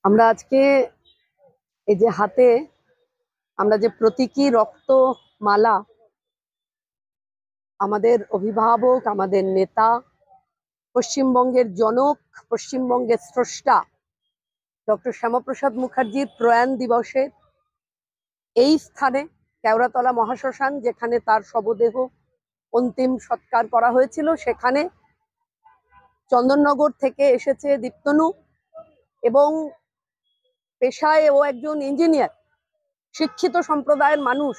আমরা আজকে এই যে হাতে আমরা যে প্রতীকী রক্তমালা, আমাদের অভিভাবক, আমাদের নেতা, পশ্চিমবঙ্গের জনক, পশ্চিমবঙ্গের স্রষ্টা ডক্টর শ্যামাপ্রসাদ মুখার্জির প্রয়াণ দিবসে এই স্থানে কেওড়াতলা মহাশ্মশান, যেখানে তার শবদেহ অন্তিম সৎকার করা হয়েছিল, সেখানে চন্দননগর থেকে এসেছে দীপ্তনু এবং পেশায় ও একজন ইঞ্জিনিয়ার, শিক্ষিত সম্প্রদায়ের মানুষ।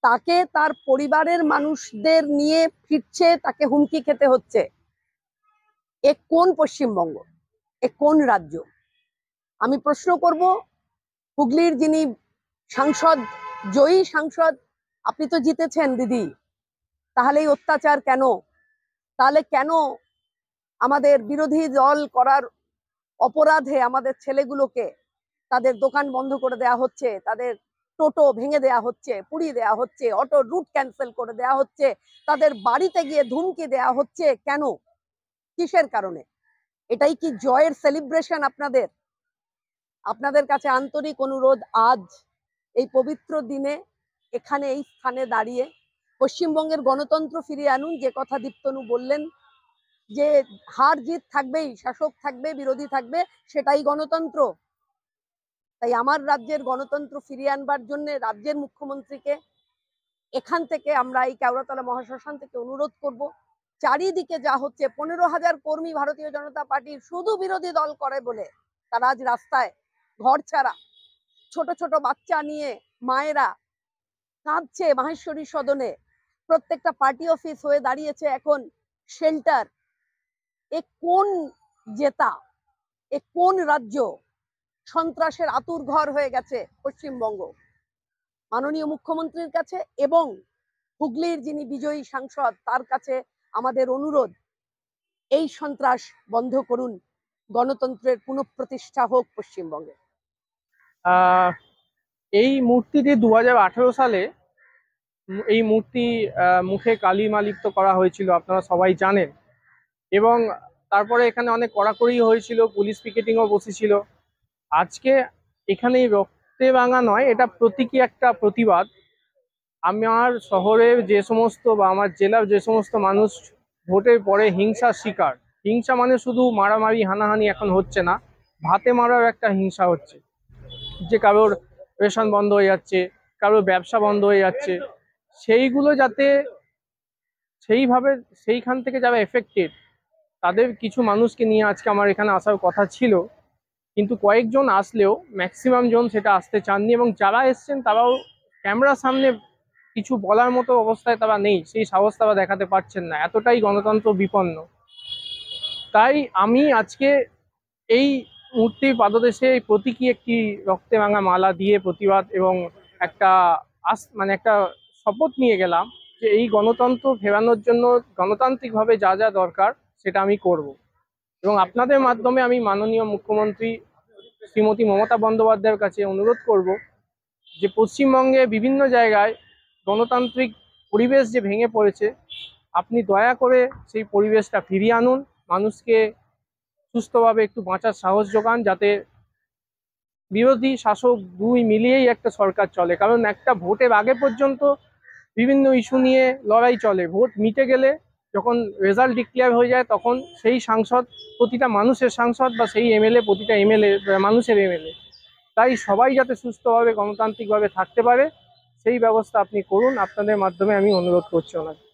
তাকে তার পরিবারের মানুষদের নিয়ে ফিরছে, তাকে হুমকি খেতে হচ্ছে। এ কোন পশ্চিমবঙ্গ? এ কোন রাজ্য? আমি প্রশ্ন করব, হুগলির যিনি সাংসদ, জয়ী সাংসদ, আপনি তো জিতেছেন দিদি, তাহলে এই অত্যাচার কেন? তাহলে কেন আমাদের বিরোধী দল করার অপরাধে আমাদের ছেলেগুলোকে তাদের দোকান বন্ধ করে দেওয়া হচ্ছে, তাদের টোটো ভেঙে দেওয়া হচ্ছে, পুড়িয়ে দেওয়া হচ্ছে, অটো রুট ক্যান্সেল করে দেওয়া হচ্ছে, তাদের বাড়িতে গিয়ে ধুমকি দেওয়া হচ্ছে? কেন? কিসের কারণে? এটাই কি জয়ের সেলিব্রেশন আপনাদের? আপনাদের কাছে আন্তরিক অনুরোধ, আজ এই পবিত্র দিনে এখানে এই স্থানে দাঁড়িয়ে পশ্চিমবঙ্গের গণতন্ত্র ফিরিয়ে আনুন। যে কথা দীপ্তনু বললেন যে হার জিত থাকবেই, শাসক থাকবে, বিরোধী থাকবে, সেটাই গণতন্ত্র। তাই আমার রাজ্যের গণতন্ত্র ফিরিয়ে আনবার জন্য রাজ্যের মুখ্যমন্ত্রীকে এখান থেকে, আমরা এই কেওড়াতলা মহাশ্মশান থেকে অনুরোধ করব, চারিদিকে যা হচ্ছে, 15,000 কর্মী ভারতীয় জনতা পার্টির শুধু বিরোধী দল করে বলে তারা আজ রাস্তায়, ঘর ছাড়া, ছোট ছোট বাচ্চা নিয়ে মায়েরা কাঁদছে মাহেশ্বরী সদনে। প্রত্যেকটা পার্টি অফিস হয়ে দাঁড়িয়েছে এখন শেল্টার। এ কোন জেতা? এ কোন রাজ্য? সন্ত্রাসের আতুর ঘর হয়ে গেছে পশ্চিমবঙ্গ। মাননীয় মুখ্যমন্ত্রীর কাছে এবং হুগলির যিনি বিজয়ী সাংসদ, তার কাছে আমাদের অনুরোধ, এই সন্ত্রাস বন্ধ করুন, গণতন্ত্রের পুনঃপ্রতিষ্ঠা হোক পশ্চিমবঙ্গে। এই মূর্তিটি 2018 সালে এই মূর্তি মুখে কালিমা লিপ্ত করা হয়েছিল, আপনারা সবাই জানেন। এবং তারপরে এখানে অনেক কড়াকড়ি হয়েছিল, পুলিশ পিকেটিংও বসেছিল। আজকে এখানে রক্তে ভাঙা নয়, এটা প্রতীকী একটা প্রতিবাদ। আমার শহরের যে সমস্ত বা আমার জেলার যে সমস্ত মানুষ ভোটের পরে হিংসার শিকার, হিংসা মানে শুধু মারামারি হানাহানি এখন হচ্ছে না, ভাতে মারার একটা হিংসা হচ্ছে, যে কারোর রেশন বন্ধ হয়ে যাচ্ছে, কারোর ব্যবসা বন্ধ হয়ে যাচ্ছে, সেইগুলো যাতে সেইভাবে সেইখান থেকে যারা এফেক্টেড তাদের কিছু মানুষকে নিয়ে আজকে আমার এখানে আসার কথা ছিল। কিন্তু কয়েকজন আসলেও ম্যাক্সিমাম জন সেটা আসতে চাননি, এবং যারা এসছেন তারাও ক্যামেরার সামনে কিছু বলার মতো অবস্থায় তারা নেই, সেই সাহস তারা দেখাতে পারছেন না, এতটাই গণতন্ত্র বিপন্ন। তাই আমি আজকে এই মূর্তির পাদদেশে এই প্রতীকী একটি রক্তে ভাঙা মালা দিয়ে প্রতিবাদ এবং একটা মানে একটা শপথ নিয়ে গেলাম যে এই গণতন্ত্র ফেরানোর জন্য গণতান্ত্রিকভাবে যা যা দরকার সেটা আমি করব। এবং আপনাদের মাধ্যমে আমি মাননীয় মুখ্যমন্ত্রী শ্রীমতী মমতা বন্দ্যোপাধ্যায়ের কাছে অনুরোধ করব যে পশ্চিমবঙ্গে বিভিন্ন জায়গায় গণতান্ত্রিক পরিবেশ যে ভেঙে পড়েছে, আপনি দয়া করে সেই পরিবেশটা ফিরিয়ে আনুন, মানুষকে সুস্থভাবে একটু বাঁচার সাহস যোগান, যাতে বিরোধী শাসক দুই মিলিয়েই একটা সরকার চলে। কারণ একটা ভোটের আগে পর্যন্ত বিভিন্ন ইস্যু নিয়ে লড়াই চলে, ভোট মিটে গেলে যখন রেজাল্ট ডিক্লেয়ার হয়ে যায় তখন সেই সাংসদ প্রতিটা মানুষের সাংসদ, বা সেই এমএলএ প্রতিটা এমএলএ মানুষের এমএলএ। তাই সবাই যাতে সুস্থভাবে গণতান্ত্রিকভাবে থাকতে পারে সেই ব্যবস্থা আপনি করুন, আপনাদের মাধ্যমে আমি অনুরোধ করছি ওনাকে।